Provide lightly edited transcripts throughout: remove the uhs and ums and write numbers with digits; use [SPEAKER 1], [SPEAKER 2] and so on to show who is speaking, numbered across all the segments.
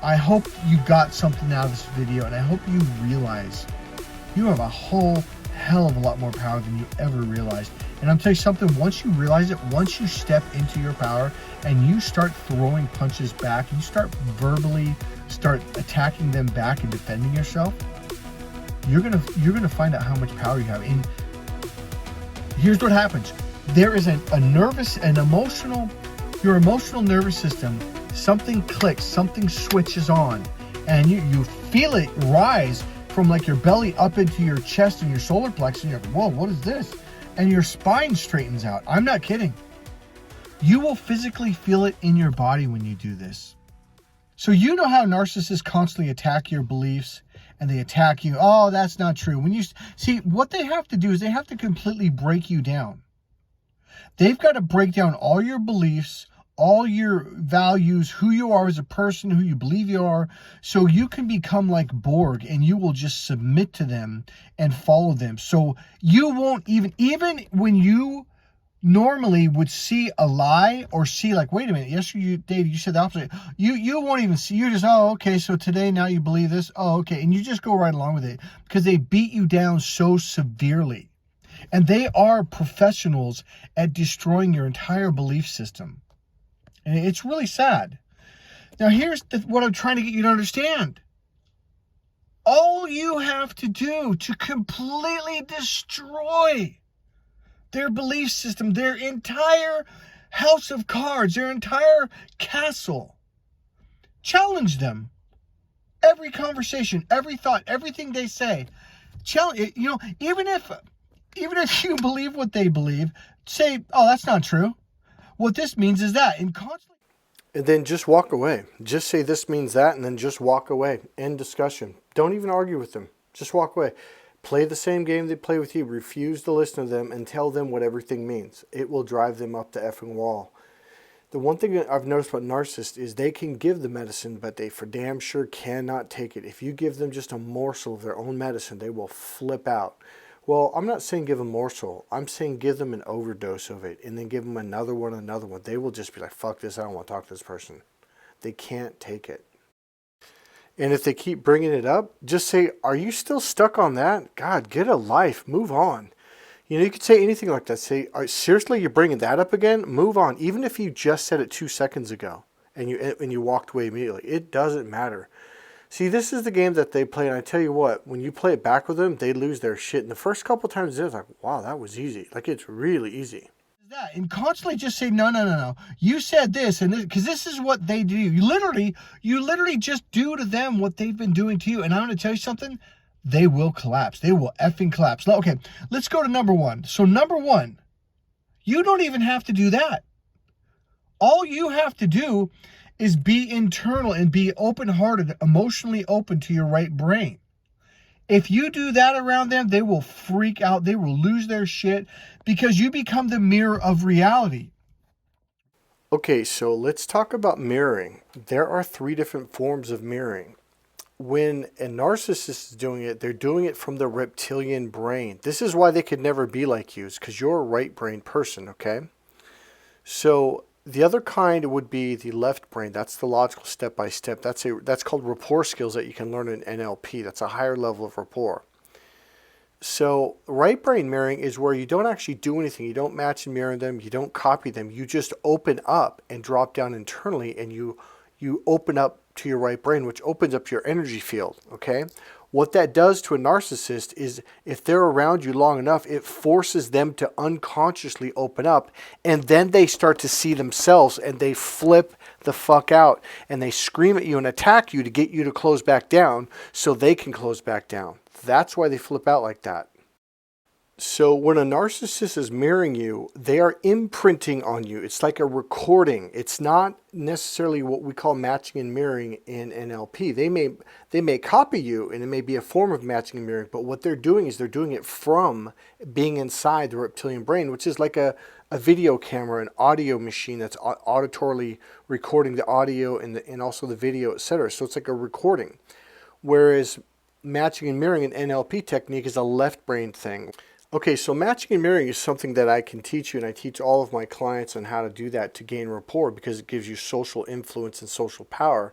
[SPEAKER 1] I hope you got something out of this video, and I hope you realize you have a whole hell of a lot more power than you ever realized. And I'm telling you something, once you realize it, once you step into your power and you start throwing punches back, you start verbally attacking them back and defending yourself, you're gonna find out how much power you have. And here's what happens. There is your emotional nervous system, something clicks, something switches on, and you feel it rise from like your belly up into your chest and your solar plexus, and you're like, whoa, what is this? And your spine straightens out. I'm not kidding. You will physically feel it in your body when you do this. So you know how narcissists constantly attack your beliefs, and they attack you. Oh, that's not true. When you see, what they have to do is they have to completely break you down. They've got to break down all your beliefs, all your values, who you are as a person, who you believe you are, so you can become like Borg and you will just submit to them and follow them. So you won't even when you normally would see a lie or see like, wait a minute, yesterday, Dave, you said the opposite. You won't even see, you're just, oh, okay, so today now you believe this. Oh, okay. And you just go right along with it because they beat you down so severely. And they are professionals at destroying your entire belief system. And it's really sad. Now, here's what I'm trying to get you to understand. All you have to do to completely destroy their belief system, their entire house of cards, their entire castle, challenge them. Every conversation, every thought, everything they say, challenge. Even if you believe what they believe, say, oh, that's not true. What this means is that. And
[SPEAKER 2] then just walk away. Just say this means that, and then just walk away. End discussion. Don't even argue with them. Just walk away. Play the same game they play with you. Refuse to listen to them and tell them what everything means. It will drive them up the effing wall. The one thing that I've noticed about narcissists is they can give the medicine, but they for damn sure cannot take it. If you give them just a morsel of their own medicine, they will flip out. Well, I'm not saying give a morsel. I'm saying give them an overdose of it and then give them another one, another one. They will just be like, fuck this, I don't want to talk to this person. They can't take it. And if they keep bringing it up, just say, are you still stuck on that? God, get a life. Move on. You could say anything like that. Say, seriously, you're bringing that up again? Move on. Even if you just said it 2 seconds ago and you walked away immediately. It doesn't matter. See, this is the game that they play, and I tell you what, when you play it back with them, they lose their shit. And the first couple times, they're like, wow, that was easy. Like, it's really easy.
[SPEAKER 1] And constantly just say, no. You said this, and this, because this is what they do. You literally just do to them what they've been doing to you. And I'm going to tell you something, they will collapse. They will effing collapse. Okay, let's go to number one. So number one, you don't even have to do that. All you have to do is be internal and be open-hearted, emotionally open to your right brain. If you do that around them, they will freak out. They will lose their shit because you become the mirror of reality.
[SPEAKER 2] Okay, so let's talk about mirroring. There are 3 different forms of mirroring. When a narcissist is doing it, they're doing it from the reptilian brain. This is why they could never be like you, because you're a right-brain person, okay? So the other kind would be the left brain. That's the logical step-by-step. That's called rapport skills that you can learn in NLP. That's a higher level of rapport. So right brain mirroring is where you don't actually do anything. You don't match and mirror them. You don't copy them. You just open up and drop down internally, and you open up to your right brain, which opens up your energy field, okay? What that does to a narcissist is if they're around you long enough, it forces them to unconsciously open up, and then they start to see themselves and they flip the fuck out and they scream at you and attack you to get you to close back down so they can close back down. That's why they flip out like that. So when a narcissist is mirroring you, they are imprinting on you. It's like a recording. It's not necessarily what we call matching and mirroring in NLP. They may copy you, and it may be a form of matching and mirroring, but what they're doing is they're doing it from being inside the reptilian brain, which is like a video camera, an audio machine that's auditorily recording the audio and also the video, etc. So it's like a recording. Whereas matching and mirroring in NLP technique is a left brain thing. Okay, so matching and mirroring is something that I can teach you, and I teach all of my clients on how to do that to gain rapport, because it gives you social influence and social power.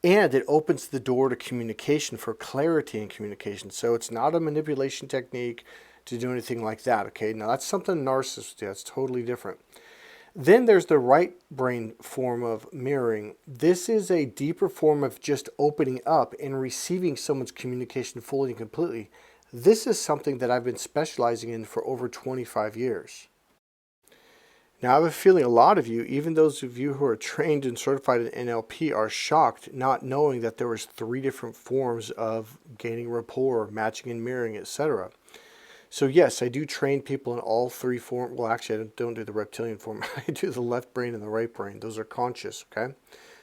[SPEAKER 2] And it opens the door to communication, for clarity in communication. So it's not a manipulation technique to do anything like that, okay? Now that's something narcissists do. That's totally different. Then there's the right brain form of mirroring. This is a deeper form of just opening up and receiving someone's communication fully and completely. This is something that I've been specializing in for over 25 years. Now, I have a feeling a lot of you, even those of you who are trained and certified in NLP, are shocked not knowing that there was 3 different forms of gaining rapport, matching and mirroring, etc. So yes, I do train people in all 3 forms. Well, actually, I don't do the reptilian form. I do the left brain and the right brain. Those are conscious, okay?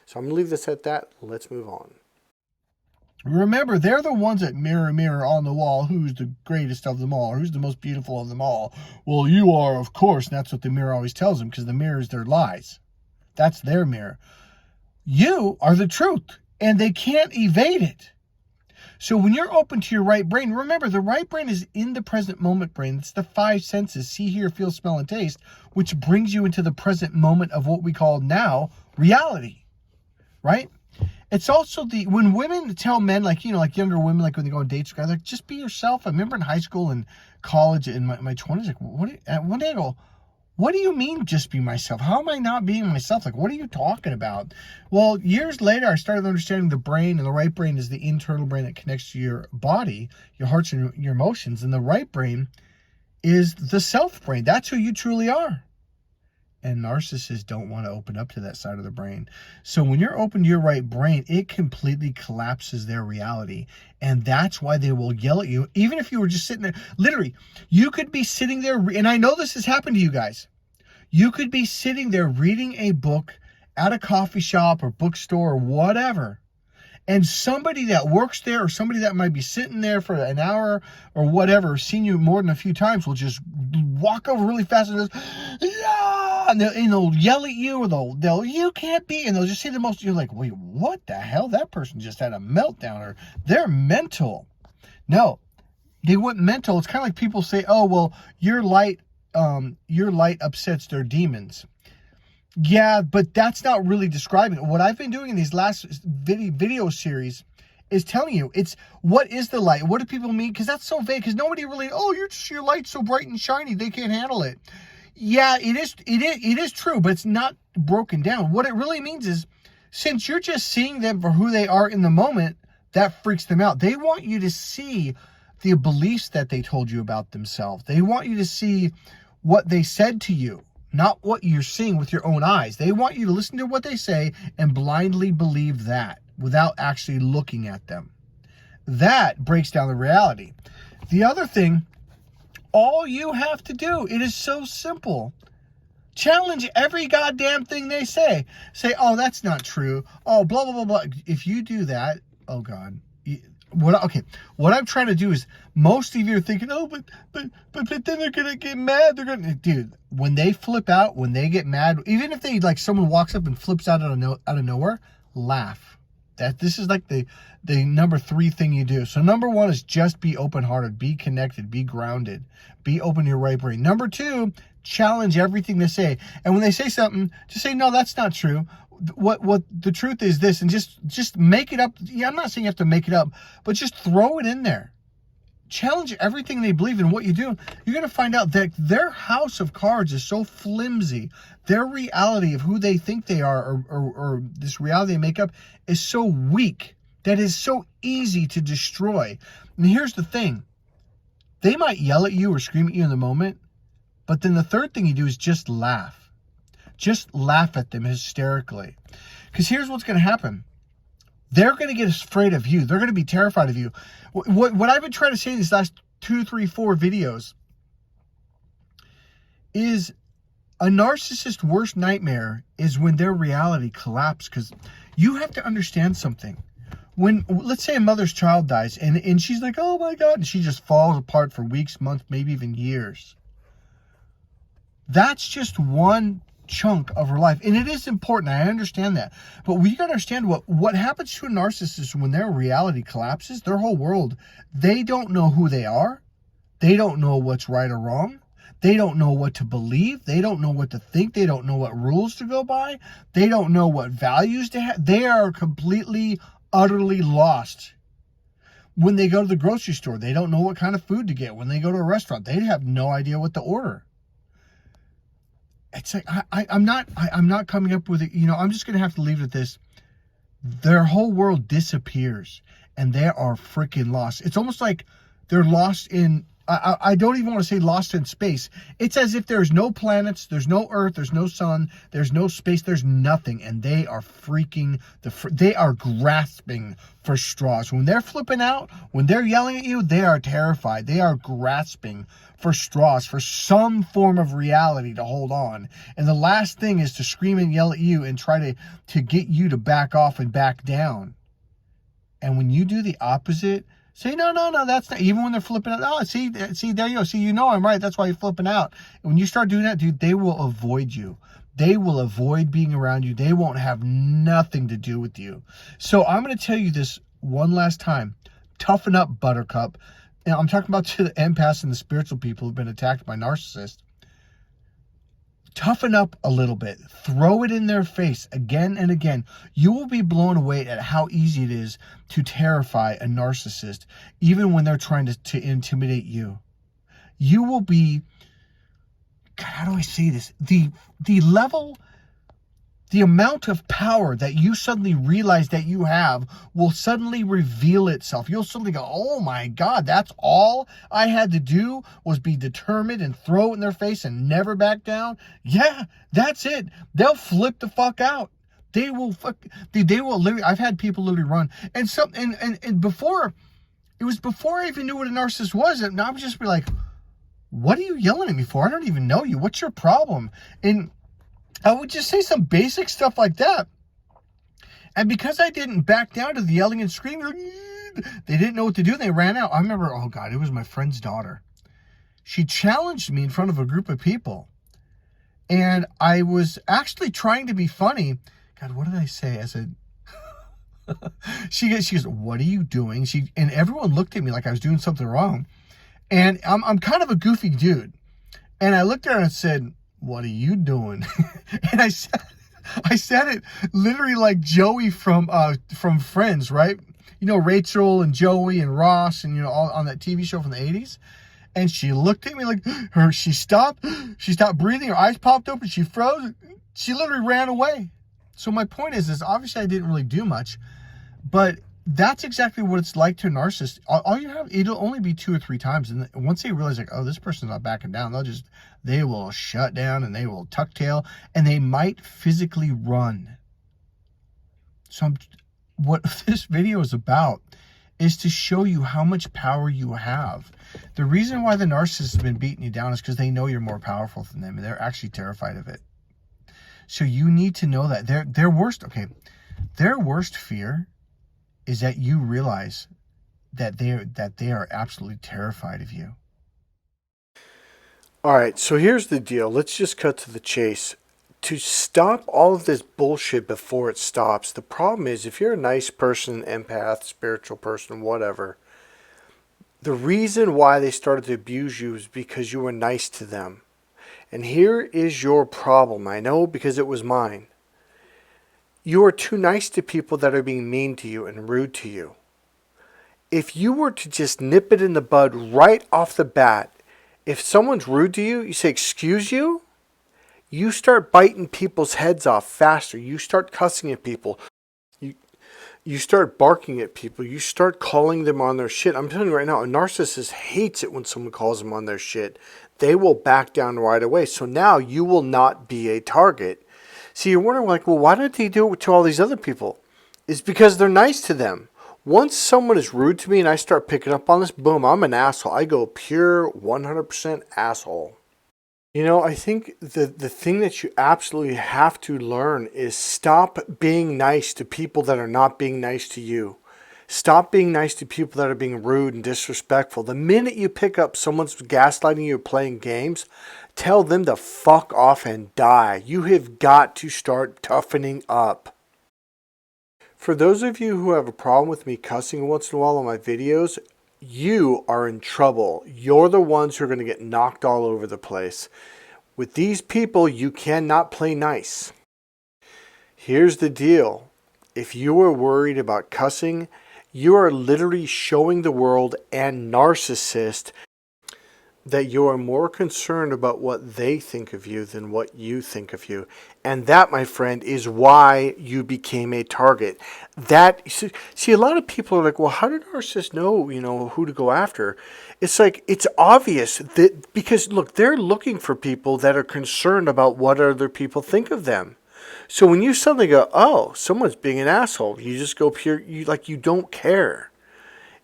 [SPEAKER 2] So I'm going to leave this at that. Let's move on.
[SPEAKER 1] Remember, they're the ones that mirror, mirror on the wall. Who's the greatest of them all? Or who's the most beautiful of them all? Well, you are, of course. And that's what the mirror always tells them, because the mirror is their lies. That's their mirror. You are the truth, and they can't evade it. So when you're open to your right brain, remember, the right brain is in the present moment brain. It's the 5 senses, see, hear, feel, smell, and taste, which brings you into the present moment of what we call now reality, right? It's also when women tell men, like younger women, like when they go on dates, guys, like, just be yourself. I remember in high school and college in my 20s, like, one day I go, what do you mean just be myself? How am I not being myself? Like, what are you talking about? Well, years later, I started understanding the brain, and the right brain is the internal brain that connects to your body, your hearts, and your emotions. And the right brain is the self brain. That's who you truly are. And narcissists don't want to open up to that side of the brain. So when you're open to your right brain, it completely collapses their reality. And that's why they will yell at you. Even if you were just sitting there, literally, you could be sitting there, and I know this has happened to you guys. You could be sitting there reading a book at a coffee shop or bookstore or whatever. And somebody that works there, or somebody that might be sitting there for an hour or whatever, seen you more than a few times, will just walk over really fast and goes, yeah! And they'll yell at you, or they'll you can't be, and they'll just say the most. You're like, wait, what the hell? That person just had a meltdown, or they're mental. No, they weren't mental. It's kind of like people say, oh, well, your light upsets their demons. Yeah, but that's not really describing it. What I've been doing in these last video series is telling you, it's what is the light? What do people mean? Because that's so vague. Because nobody really, your light's so bright and shiny, they can't handle it. Yeah, it is true, but it's not broken down. What it really means is, since you're just seeing them for who they are in the moment, that freaks them out. They want you to see the beliefs that they told you about themselves. They want you to see what they said to you, not what you're seeing with your own eyes. They want you to listen to what they say and blindly believe that without actually looking at them. That breaks down the reality. The other thing, all you have to do, it is so simple. Challenge every goddamn thing they say. Say, oh, that's not true. Oh, blah, blah, blah, blah. If you do that, oh God. What I'm trying to do is, most of you are thinking, oh, but then they're going to get mad. Dude, when they flip out, when they get mad, even if they, like, someone walks up and flips out of nowhere, laugh. This is like the number 3 thing you do. So number 1 is just be open-hearted, be connected, be grounded, be open to your right brain. Number 2, challenge everything they say. And when they say something, just say, no, that's not true. What the truth is this, and just make it up. Yeah, I'm not saying you have to make it up, but just throw it in there. Challenge everything they believe in. What you do, you're going to find out that their house of cards is so flimsy. Their reality of who they think they are, or this reality they make up, is so weak that is so easy to destroy. And here's the thing. They might yell at you or scream at you in the moment, but then the third thing you do is just laugh. Just laugh at them hysterically. Because here's what's going to happen. They're going to get afraid of you. They're going to be terrified of you. What I've been trying to say in these last 2, 3, 4 videos is, a narcissist's worst nightmare is when their reality collapses. Because you have to understand something. When, let's say, a mother's child dies, and she's like, oh my God, and she just falls apart for weeks, months, maybe even years. That's just one chunk of her life, and it is important. I understand that, but we got to understand what happens to a narcissist when their reality collapses. Their whole world, they don't know who they are. They don't know what's right or wrong. They don't know what to believe. They don't know what to think. They don't know what rules to go by. They don't know what values to have. They are completely, utterly lost. When they go to the grocery store, they don't know what kind of food to get. When they go to a restaurant, they have no idea what to order. It's like, I'm not coming up with it. You know, I'm just going to have to leave it at this. Their whole world disappears and they are freaking lost. It's almost like they're lost in, I don't even want to say lost in space. It's as if there's no planets, there's no Earth, there's no sun, there's no space, there's nothing. And they are they are grasping for straws. When they're flipping out, when they're yelling at you, they are terrified. They are grasping for straws, for some form of reality to hold on. And the last thing is to scream and yell at you and try to get you to back off and back down. And when you do the opposite, say, no, that's not, even when they're flipping out, oh, see, there you go. See, you know I'm right. That's why you're flipping out. And when you start doing that, dude, they will avoid you. They will avoid being around you. They won't have nothing to do with you. So I'm going to tell you this one last time. Toughen up, Buttercup. And I'm talking about to the empaths and the spiritual people who've been attacked by narcissists. Toughen up a little bit. Throw it in their face again and again. You will be blown away at how easy it is to terrify a narcissist, even when they're trying to intimidate you. You will be, God, how do I say this? The level, the amount of power that you suddenly realize that you have will suddenly reveal itself. You'll suddenly go, oh my God, that's all I had to do was be determined and throw it in their face and never back down. Yeah, that's it. They'll flip the fuck out. They will literally, I've had people literally run. And before, it was before I even knew what a narcissist was. And I would just be like, what are you yelling at me for? I don't even know you. What's your problem? And I would just say some basic stuff like that. And because I didn't back down to the yelling and screaming, they didn't know what to do. They ran out. I remember, oh God, it was my friend's daughter. She challenged me in front of a group of people. And I was actually trying to be funny. God, what did I say? I said, she goes, what are you doing? And everyone looked at me like I was doing something wrong. And I'm kind of a goofy dude. And I looked at her and said, what are you doing? And I said it literally like Joey from Friends, right? You know, Rachel and Joey and Ross and, you know, all on that TV show from the 80s. And she looked at me like she stopped breathing. Her eyes popped open. She froze. She literally ran away. So my point is obviously I didn't really do much, but that's exactly what it's like to a narcissist. All you have, it'll only be 2 or 3 times. And once they realize like, oh, this person's not backing down, they will shut down and they will tuck tail and they might physically run. So what this video is about is to show you how much power you have. The reason why the narcissist has been beating you down is because they know you're more powerful than them and they're actually terrified of it. So you need to know that their worst fear is that you realize that they are absolutely terrified of you.
[SPEAKER 2] All right, so here's the deal. Let's just cut to the chase. To stop all of this bullshit before it stops, the problem is if you're a nice person, empath, spiritual person, whatever, the reason why they started to abuse you is because you were nice to them. And here is your problem. I know because it was mine. You are too nice to people that are being mean to you and rude to you. If you were to just nip it in the bud right off the bat, if someone's rude to you, you say, excuse you? You start biting people's heads off faster. You start cussing at people. You start barking at people. You start calling them on their shit. I'm telling you right now, a narcissist hates it when someone calls them on their shit. They will back down right away. So now you will not be a target. See, you're wondering like, well, why didn't he do it to all these other people? It's because they're nice to them. Once someone is rude to me and I start picking up on this, boom, I'm an asshole. I go pure 100% asshole. You know, I think the thing that you absolutely have to learn is stop being nice to people that are not being nice to you. Stop being nice to people that are being rude and disrespectful. The minute you pick up someone's gaslighting you or playing games, tell them to fuck off and die. You have got to start toughening up. For those of you who have a problem with me cussing once in a while on my videos, you are in trouble. You're the ones who are going to get knocked all over the place. With these people, you cannot play nice. Here's the deal. If you are worried about cussing, you are literally showing the world and narcissist that you are more concerned about what they think of you than what you think of you. And that, my friend, is why you became a target. See, a lot of people are like, well, how did narcissists know, who to go after? It's like, it's obvious that, because look, they're looking for people that are concerned about what other people think of them. So when you suddenly go, oh, someone's being an asshole, you just go pure, you don't care.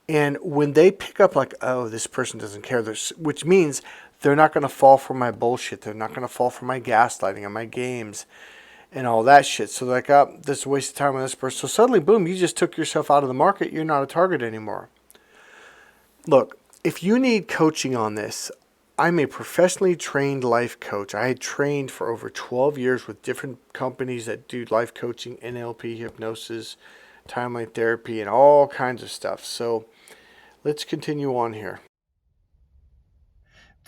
[SPEAKER 2] And when they pick up like, oh, this person doesn't care, which means they're not going to fall for my bullshit. They're not going to fall for my gaslighting and my games and all that shit. So they're like, oh, this is a waste of time on this person. So suddenly, boom, you just took yourself out of the market. You're not a target anymore. Look, if you need coaching on this, I'm a professionally trained life coach. I had trained for over 12 years with different companies that do life coaching, NLP, hypnosis, timeline therapy, and all kinds of stuff. So let's continue on here.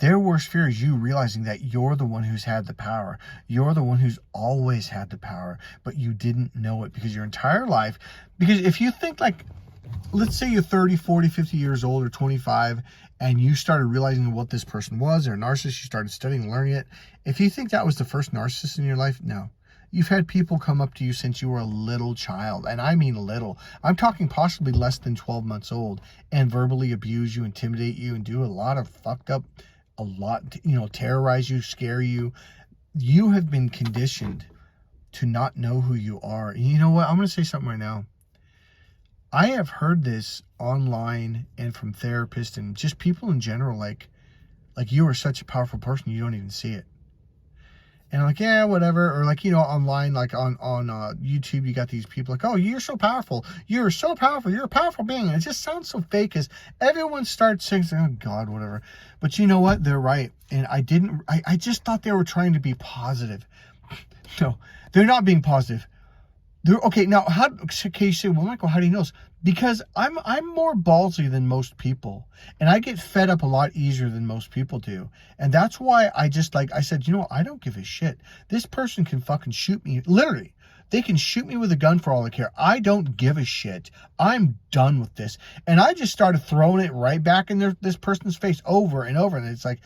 [SPEAKER 1] Their worst fear is you realizing that you're the one who's had the power. You're the one who's always had the power, but you didn't know it because your entire life, because if you think like, let's say you're 30, 40, 50 years old or 25, and you started realizing what this person was, or a narcissist, you started studying and learning it. If you think that was the first narcissist in your life, no. You've had people come up to you since you were a little child, and I mean little. I'm talking possibly less than 12 months old, and verbally abuse you, intimidate you, and do a lot of fucked up, terrorize you, scare you. You have been conditioned to not know who you are. And you know what? I'm going to say something right now. I have heard this online and from therapists and just people in general, like you are such a powerful person, you don't even see it. And I'm like, yeah, whatever. Or like, online, like on YouTube, you got these people like, oh, you're so powerful. You're so powerful. You're a powerful being. And it just sounds so fake as everyone starts saying, oh God, whatever. But you know what? They're right. And I just thought they were trying to be positive. No, they're not being positive. Okay, now you say, well, Michael, how do you know this? Because I'm more ballsy than most people, and I get fed up a lot easier than most people do. And that's why I said, I don't give a shit. This person can fucking shoot me. Literally, they can shoot me with a gun for all I care. I don't give a shit. I'm done with this. And I just started throwing it right back in this person's face over and over. And it's like,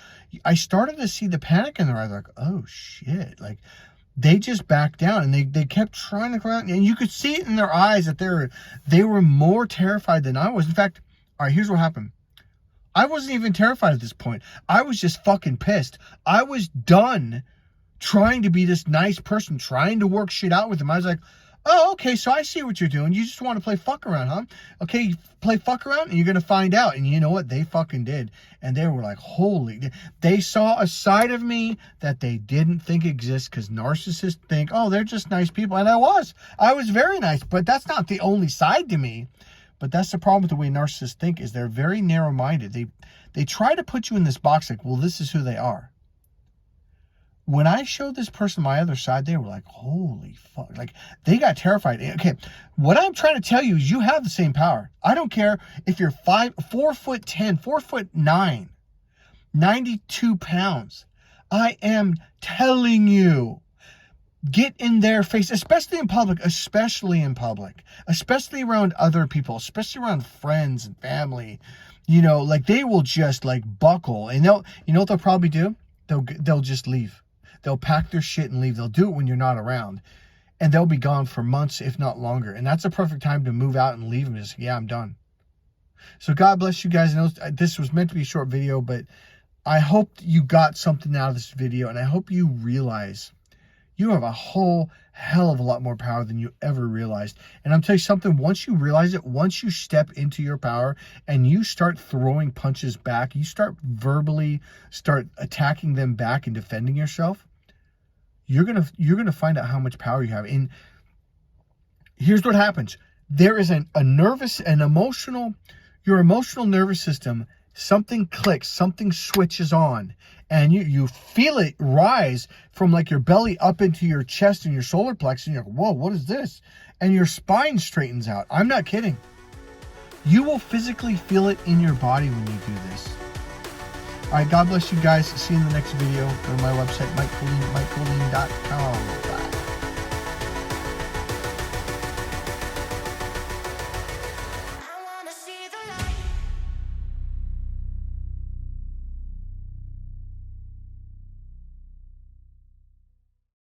[SPEAKER 1] I started to see the panic in their eyes, like, oh shit, like, they just backed down, and they kept trying to cry, and you could see it in their eyes that they were more terrified than I was. In fact, all right, here's what happened. I wasn't even terrified at this point. I was just fucking pissed. I was done trying to be this nice person, trying to work shit out with them. I was like, oh, okay, so I see what you're doing. You just want to play fuck around, huh? Okay, you play fuck around, and you're going to find out. And you know what? They fucking did. And they were like, they saw a side of me that they didn't think exists, because narcissists think, oh, they're just nice people. And I was very nice, but that's not the only side to me. But that's the problem with the way narcissists think, is they're very narrow-minded. They try to put you in this box like, well, this is who they are. When I showed this person my other side, they were like, holy fuck. Like, they got terrified. Okay, what I'm trying to tell you is you have the same power. I don't care if you're 4'10", 4'9", 92 pounds. I am telling you, get in their face, especially in public, especially around other people, especially around friends and family. Like, they will just like buckle, and you know what they'll probably do? They'll just leave. They'll pack their shit and leave. They'll do it when you're not around. And they'll be gone for months, if not longer. And that's a perfect time to move out and leave and just, yeah, I'm done. So God bless you guys. I know this was meant to be a short video, but I hope you got something out of this video. And I hope you realize you have a whole hell of a lot more power than you ever realized. And I'm telling you something, once you realize it, once you step into your power and you start throwing punches back, you start attacking them back and defending yourself, you're gonna find out how much power you have. And here's what happens. There is your emotional nervous system, something clicks, something switches on, and you feel it rise from like your belly up into your chest and your solar plexus, and you're like, whoa, what is this? And your spine straightens out. I'm not kidding. You will physically feel it in your body when you do this. All right, God bless you guys. See you in the next video. Go to my website, MikeColeen.com.